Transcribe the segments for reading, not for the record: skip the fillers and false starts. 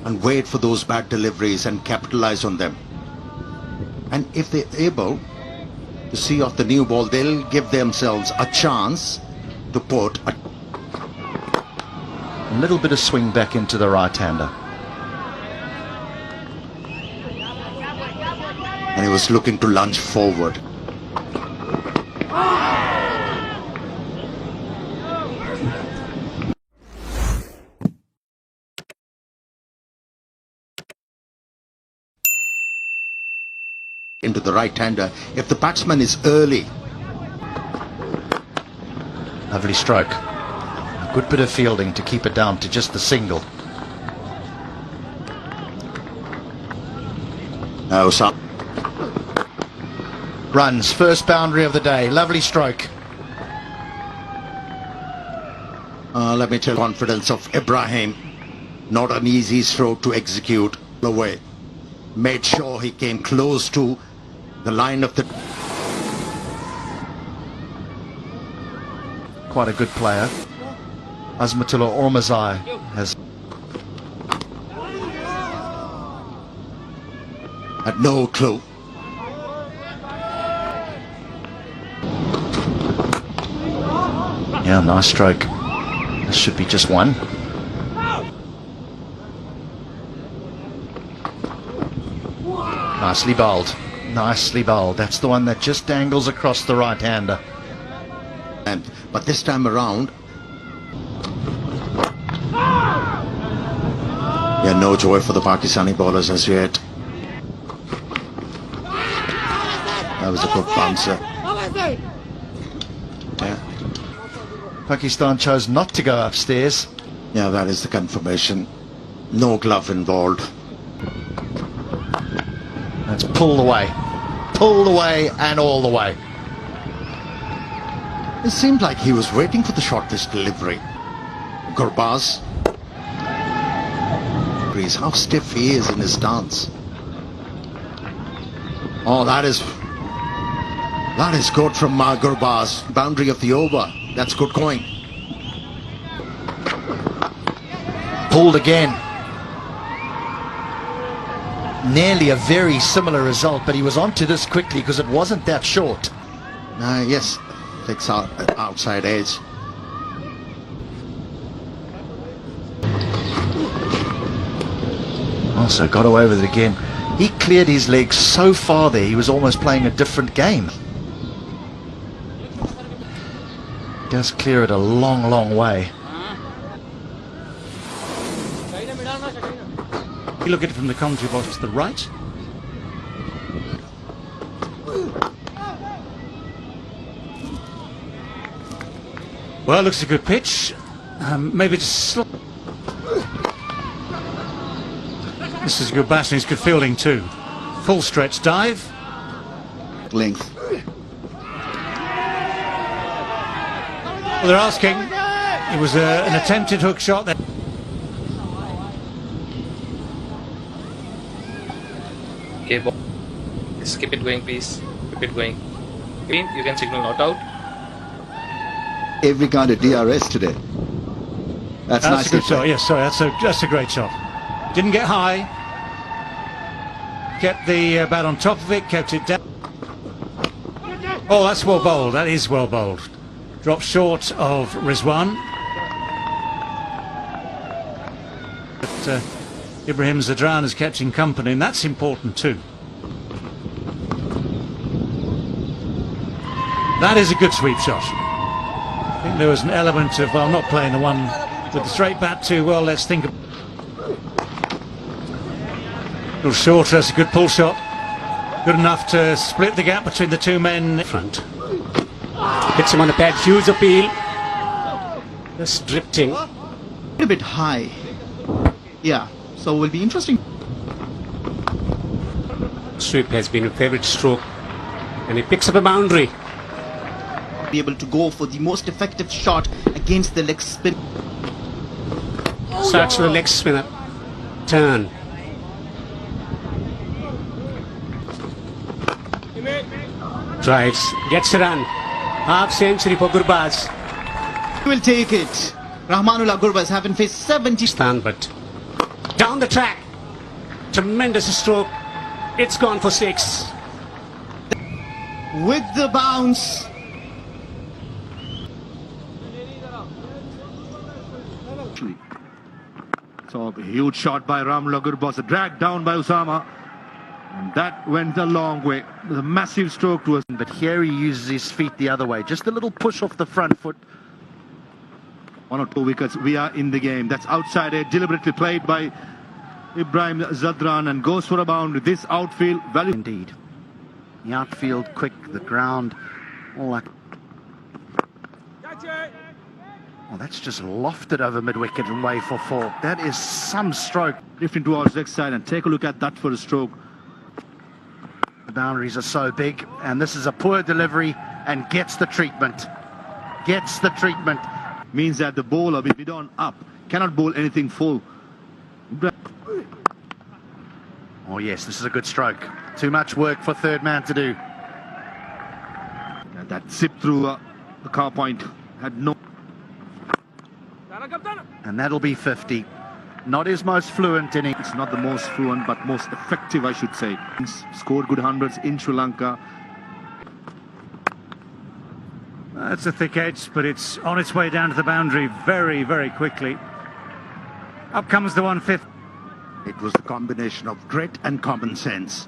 and wait for those bad deliveries and capitalize on them. And if they're able to see off the new ball, they'll give themselves a chance to put a little bit of swing back into the right-hander. And he was looking to lunge forward. Into the right-hander if the batsman is early. Lovely stroke. A good bit of fielding to keep it down to just the single. Oh, some runs, first boundary of the day. Lovely stroke. Let me tell you, confidence of Ibrahim. Not an easy stroke to execute. Away. Made sure he came close to the line of the... Quite a good player. Azmatullah Ormazai has... had no clue. Yeah, nice stroke. This should be just one. Nicely bowled. Nicely bowled. That's the one that just dangles across the right-hander. But this time around, yeah, no joy for the Pakistani bowlers as yet. That was a good bouncer. Yeah. Pakistan chose not to go upstairs. Yeah, that is the confirmation. No glove involved. That's pulled away. Pulled away and all the way. It seemed like he was waiting for the short pitch delivery. Gurbaz. How stiff he is in his stance. Oh, that is good from Gurbaz. Boundary of the over. That's good going. Pulled again. Nearly a very similar result, but he was onto this quickly because it wasn't that short. Yes, takes out outside edge. Also got away with it again. He cleared his legs so far there, he was almost playing a different game. Does clear it a long, long way. You look at it from the commentary box to the right. Well, it looks a good pitch. Maybe just this is good batting, it's good fielding too. Full stretch dive. Length. Well, they're asking. It was an attempted hook shot there. Okay, ball. Just keep it going, please. Keep it going. Green, you can signal not out. Every kind of DRS today. That's nice. A good shot. Yes, sorry, that's a great shot. Didn't get high. Kept the bat on top of it. Kept it down. Oh, that's well bowled. That is well bowled. Dropped short of Rizwan. But Ibrahim Zadran has kept him company, and that's important too. That is a good sweep shot. I think there was an element of, well, not playing the one with the straight bat too well. Let's think of a little shorter. That's a good pull shot. Good enough to split the gap between the two men in front. Hits him on the pad, huge appeal. Just drifting. A bit high. Yeah, so will be interesting. Sweep has been a favourite stroke, and he picks up a boundary. Be able to go for the most effective shot against the leg spin. Starts with the leg spinner. Turn. Drives, gets a run. Half century for Gurbaz. He will take it. Rahmanullah Gurbaz having faced 70 stand, but Down the track. Tremendous stroke. It's gone for 6. With the bounce. So a huge shot by Ramla Gurbaz, dragged down by Usama. And that went a long way. It was a massive stroke to us. But here he uses his feet the other way. Just a little push off the front foot. 1 or 2 wickets, we are in the game. That's outside edge, deliberately played by Ibrahim Zadran, and goes for a boundary. This outfield value. Indeed. The outfield quick, the ground, all that. Oh, that's just lofted over mid-wicket and way for 4. That is some stroke. Drifting towards leg side, and take a look at that for a stroke. The boundaries are so big, and this is a poor delivery and gets the treatment. Gets the treatment. Means that the bowler, with mid on up, cannot bowl anything full. Oh yes, this is a good stroke. Too much work for third man to do. And that zip through the car point had no. And that'll be 50. Not his most fluent inning. It's not the most fluent, but most effective, I should say. Scored good hundreds in Sri Lanka. That's a thick edge, but it's on its way down to the boundary very, very quickly. Up comes the 150. It was the combination of grit and common sense.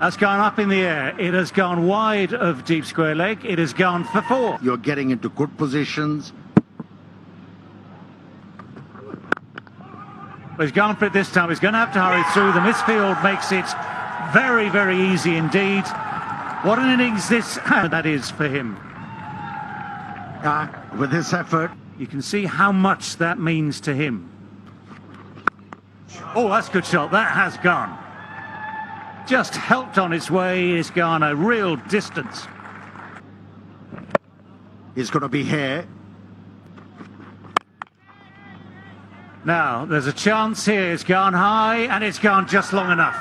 That's gone up in the air. It has gone wide of deep square leg. It has gone for 4. You're getting into good positions. Well, he's gone for it this time. He's going to have to hurry through. The midfield makes it very, very easy indeed. What an innings that is for him. With this effort. You can see how much that means to him. Oh, that's a good shot. That has gone. Just helped on its way. It's gone a real distance. He's going to be here. Now, there's a chance here. It's gone high and it's gone just long enough.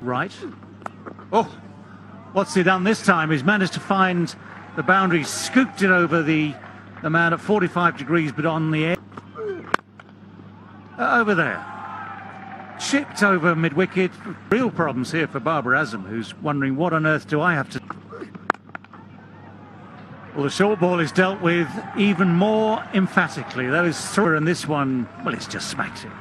Right. Oh, what's he done this time? He's managed to find the boundary, scooped it over the man at 45 degrees, but on the air. Over there. Chipped over mid-wicket. Real problems here for Babar Azam, who's wondering, what on earth do I have to... Well, the short ball is dealt with even more emphatically. Those through, and this one, well, it's just smacked it.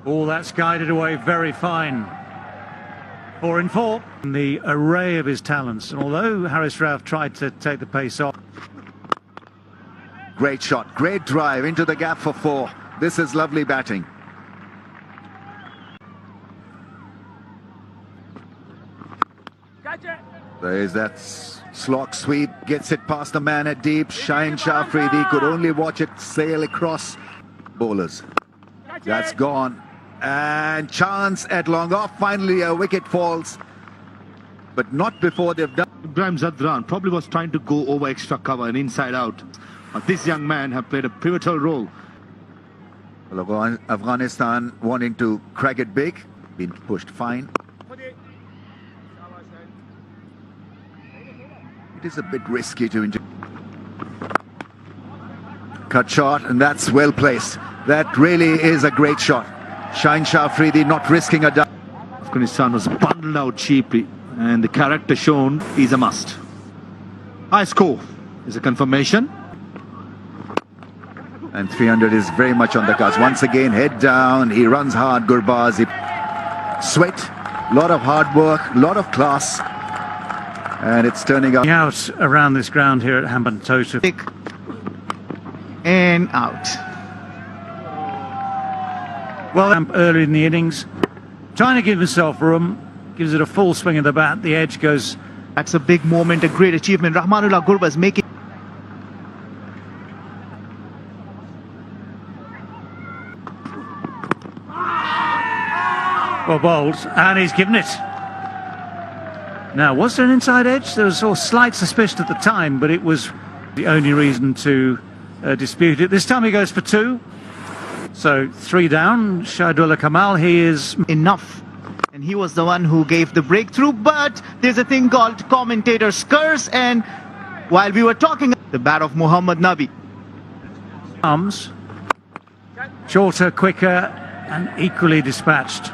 All that's guided away very fine. 4 in 4. The array of his talents. And although Haris Rauf tried to take the pace off. Great shot, great drive into the gap for 4. This is lovely batting. There is that slog sweep, gets it past the man at deep. Shaheen Shah Afridi could only watch it sail across. Bowlers. That's gone. And chance at long off. Finally a wicket falls. But not before they've done. Ibrahim Zadran probably was trying to go over extra cover and inside out. But this young man have played a pivotal role. Well, Afghanistan wanting to crack it big. Been pushed fine. It is a bit risky to enjoy. Cut shot, and that's well placed. That really is a great shot. Shaheen Shah Afridi not risking a duck. Afghanistan was bundled out cheaply, and the character shown is a must. High score is a confirmation. And 300 is very much on the cards. Once again, head down. He runs hard, Gurbaz. Sweat, lot of hard work, lot of class. And it's turning out Around this ground here at Hambantota. And out. Well, early in the innings, trying to give himself room, gives it a full swing of the bat. The edge goes. That's a big moment, a great achievement. Rahmanullah Gurbaz making. Well bowled, and he's given it. Now, was there an inside edge? There was a slight suspicion at the time, but it was the only reason to dispute it. This time he goes for 2. So 3 down. Shahidullah Kamal, he is enough. And he was the one who gave the breakthrough. But there's a thing called commentator's curse, and while we were talking, the bat of Muhammad Nabi. Arms. Shorter, quicker, and equally dispatched.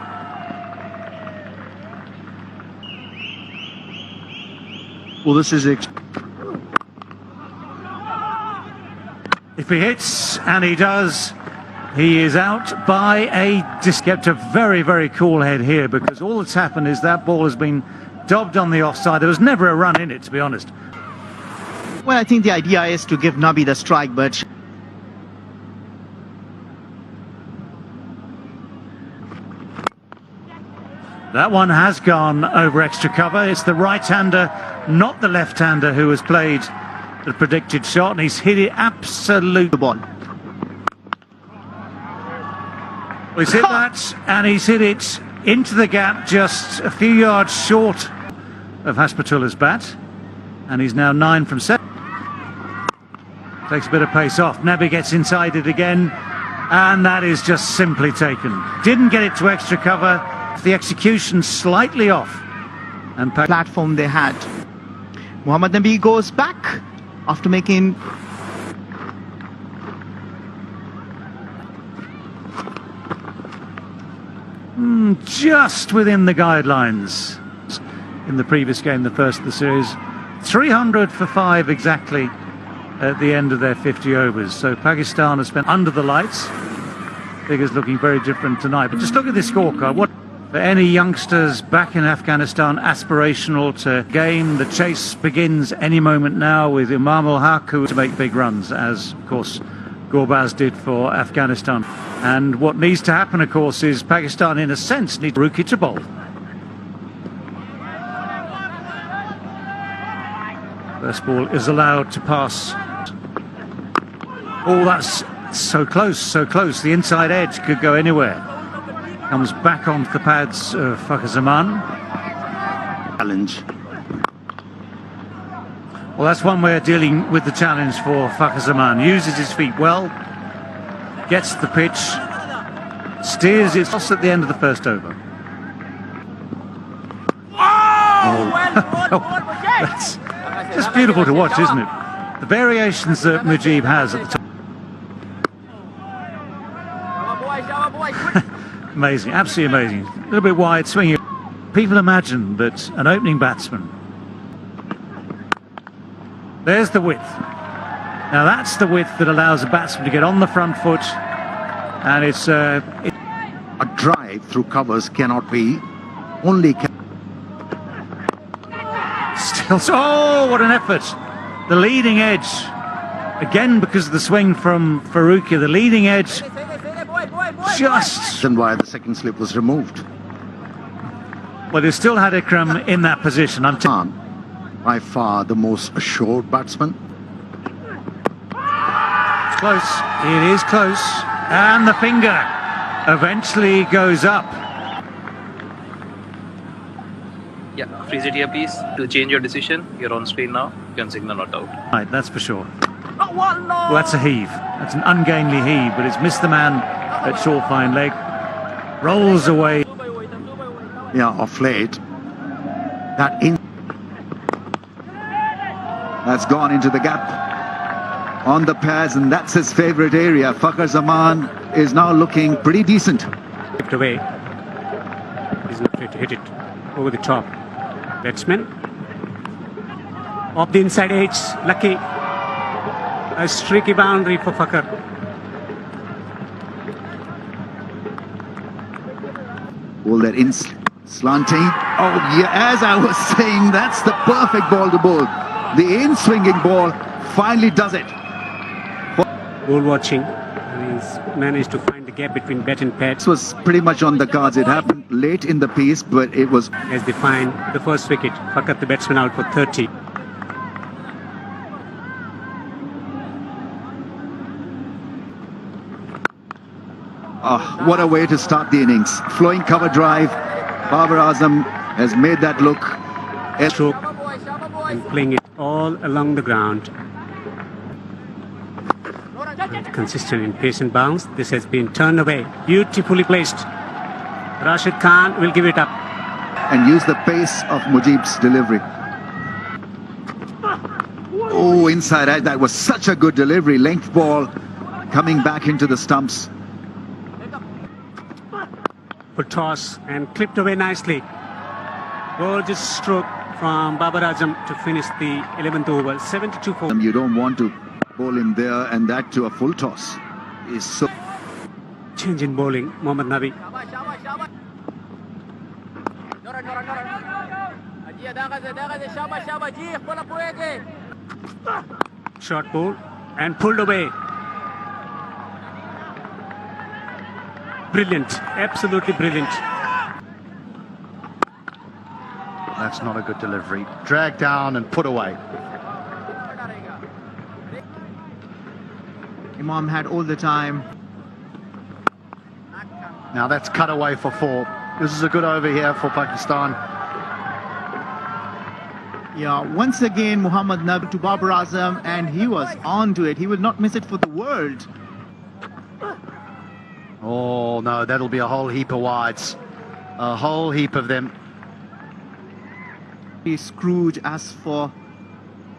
Well, this is If he hits, and he does, he is out by a kept a very, very cool head here, because all that's happened is that ball has been dobbed on the offside. There was never a run in it, to be honest. Well, I think the idea is to give Nabi the strike, but That one has gone over extra cover. It's the right-hander, not the left-hander, who has played the predicted shot, and he's hit it absolutely. the ball. Well, he's hit that, and he's hit it into the gap, just a few yards short of Haspatullah's bat, and he's now 9 from 7. Takes a bit of pace off. Nabi gets inside it again, and that is just simply taken. Didn't get it to extra cover. The execution slightly off, and Platform they had. Muhammad Nabi goes back after making just within the guidelines. In the previous game, the first of the series, 300 for 5 exactly at the end of their 50 overs. So Pakistan has spent under the lights. Figures looking very different tonight. But just look at this scorecard. What for any youngsters back in Afghanistan, aspirational to game. The chase begins any moment now with Imam al-Haq to make big runs, as of course Gorbaz did for Afghanistan. And what needs to happen, of course, is Pakistan in a sense need Rookie to bowl. First ball is allowed to pass. Oh, that's so close, so close. The inside edge could go anywhere. Comes back onto the pads of Fakhar Zaman. Challenge. Well, that's one way of dealing with the challenge for Fakhar Zaman. Uses his feet well, gets the pitch, steers it toss at the end of the first over. That's just beautiful to watch, isn't it? The variations that Mujib has at the top. Amazing, absolutely amazing. A little bit wide, swinging. People imagine that an opening batsman. There's the width. Now that's the width that allows a batsman to get on the front foot, and it's A drive through covers cannot be. Only can. still. Oh, what an effort! The leading edge, again because of the swing from Farooqi. The leading edge. Just Reason why the second slip was removed. well, they still had Ikram in that position. By far the most assured batsman. It's close. It is close, and the finger eventually goes up. Yeah, freeze it here, please. To change your decision, you're on screen now. You can signal not out. Right, that's for sure. Well, that's a heave. That's an ungainly heave, but it's missed the man at short fine leg. Rolls away. Yeah, of late. That's gone into the gap on the pads, and that's his favourite area. Fakhar Zaman is now looking pretty decent. Kept away. He's not ready to hit it over the top. Batsman. Off the inside edge. Lucky. A streaky boundary for Fakhar. All that in slanting. Oh, yeah, as I was saying, that's the perfect ball to bowl. The in-swinging ball finally does it. Ball watching. And he's managed to find the gap between bat and pad. This was pretty much on the cards. It happened late in the piece, but it was... As they find the first wicket. Fakhar, the batsman, out for 30. What a way to start the innings. Flowing cover drive. Babar Azam has made that look. Stroke. And playing it all along the ground. Consistent in pace and bounce. This has been turned away. Beautifully placed. Rashid Khan will give it up. And use the pace of Mujib's delivery. Oh, inside edge. That was such a good delivery. Length ball coming back into the stumps. Good toss and clipped away nicely. Gorgeous stroke from Babar Azam to finish the 11th over. 72 for. You don't want to bowl him there, and that to a full toss is so. Change in bowling, Mohammad Nabi. Short ball and pulled away. Brilliant, absolutely brilliant. That's not a good delivery. Dragged down and put away. Imam had all the time. Now that's cut away for 4. This is a good over here for Pakistan. Yeah, once again Muhammad Nabi to Babar Azam, and he was on to it. He will not miss it for the world. Oh no, that'll be a whole heap of wides. A whole heap of them. Scrooge as for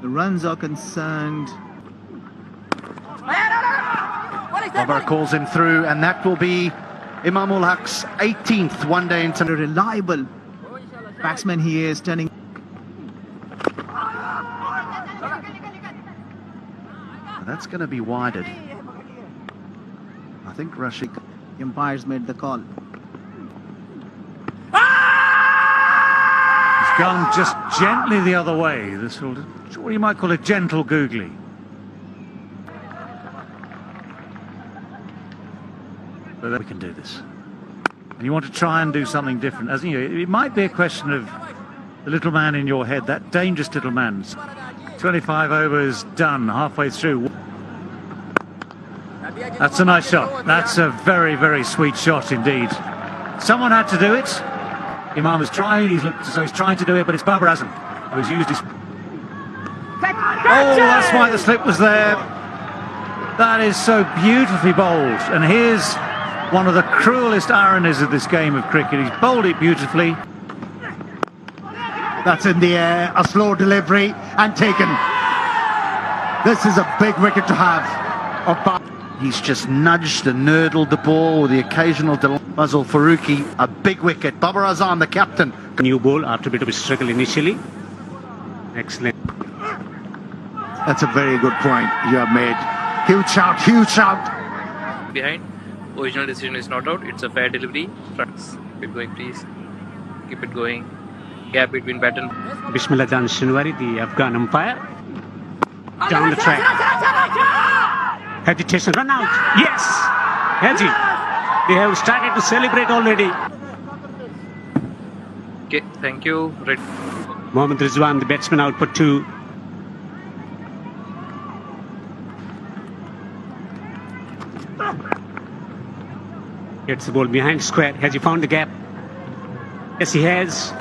the runs are concerned. Babar calls him through, and that will be Imam ul Haq's 18th one-day A reliable batsman he is, turning. That's going to be wided. I think Rashid. The umpires made the call. It's gone just gently the other way. This sort of, what you might call a gentle googly. But we can do this. And you want to try and do something different. As you know, it might be a question of the little man in your head, that dangerous little man. 25 overs done, halfway through. That's a nice shot. That's a very, very sweet shot indeed. Someone had to do it. Imam was trying, he's trying to do it, but it's Babar Azam who's used his... Oh, that's why the slip was there. That is so beautifully bowled. And here's one of the cruelest ironies of this game of cricket. He's bowled it beautifully. That's in the air, a slow delivery and taken. This is a big wicket to have of He's just nudged and nurdled the ball with the occasional Fazal Farooqi, a big wicket. Babar Azam, the captain. New ball after a bit of a struggle initially. Excellent. That's a very good point you have made. Huge shout, huge shout. Behind. Original decision is not out. It's a fair delivery. Keep it going, please. Keep it going. Gap between bat and... Bismillah Jan Shinwari, the Afghan umpire. Down the track. Hesitation, run out. Yes! Haji. They have started to celebrate already. Okay, thank you. Mohammad Rizwan, the batsman, out for 2. Gets the ball behind square. Has he found the gap? Yes, he has.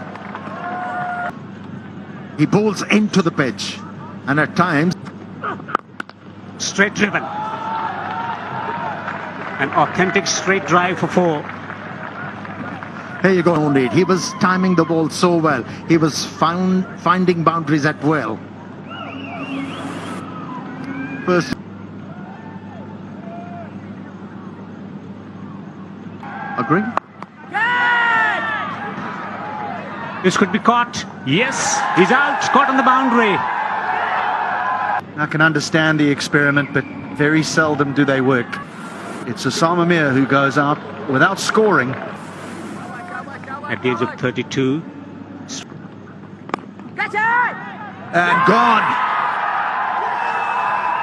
He bowls into the pitch, and at times Straight driven. An authentic straight drive for 4. here you go, only he was timing the ball so well. He was finding boundaries at will. First, agree? This could be caught. Yes, he's out. Caught on the boundary. I can understand the experiment, but very seldom do they work. It's Osama Mir who goes out without scoring. At the age of 32. And gone.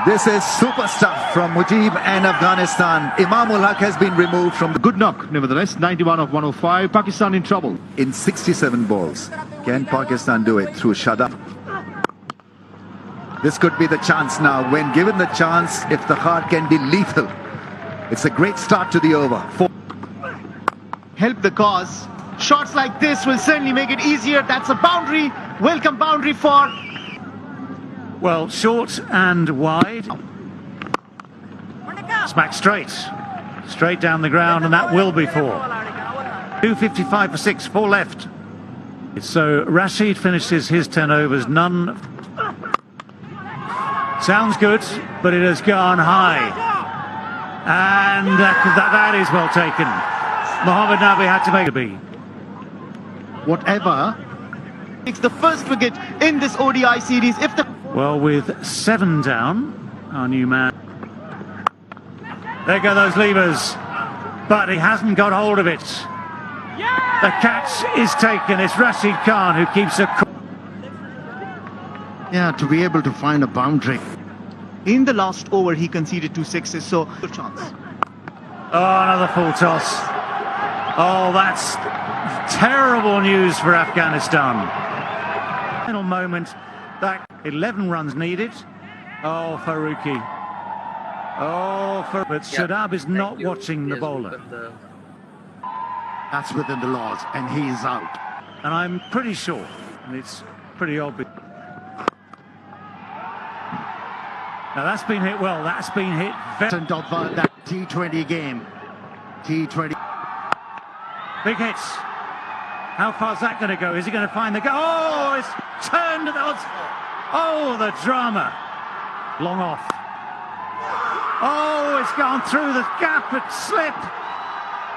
This is super stuff from Mujib and Afghanistan. Imam ul Haq has been removed from the Good knock, nevertheless. 91 of 105. Pakistan in trouble. in 67 balls. Can Pakistan do it through Shadab? This could be the chance now. When given the chance, if the heart can be lethal. It's a great start to the over. Help the cause. Shots like this will certainly make it easier. That's a boundary. Welcome boundary for... Well, short and wide. Smack straight. Straight down the ground, and that will be 4. 2.55 for 6, 4 left. So Rashid finishes his 10 overs, none. Sounds good, but it has gone high. And that is well taken. Mohammad Nabi had to make a B. Whatever takes the first wicket in this ODI series. If the Well, with 7 down, our new man. There go those levers, but he hasn't got hold of it. The catch is taken. It's Rashid Khan who keeps a. Yeah, to be able to find a boundary. in the last over he conceded 2 sixes, so good chance. Oh, another full toss. Oh, that's terrible news for Afghanistan. Final moment, that 11 runs needed. Oh, Faruqi. Oh, but Shadab is not watching the bowler. That's within the laws, and he is out. And I'm pretty sure, and it's pretty obvious. Now that's been hit well, that's been hit very... Of that T20 game. T20. Big hits. How far's that going to go? Is he going to find the goal? Oh, it's turned. Oh, the drama. Long off. Oh, it's gone through the gap. It slipped.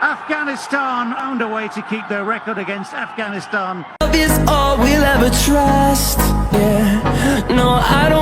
Afghanistan found a way to keep their record against Afghanistan. Love is all we'll ever trust. Yeah. No, I don't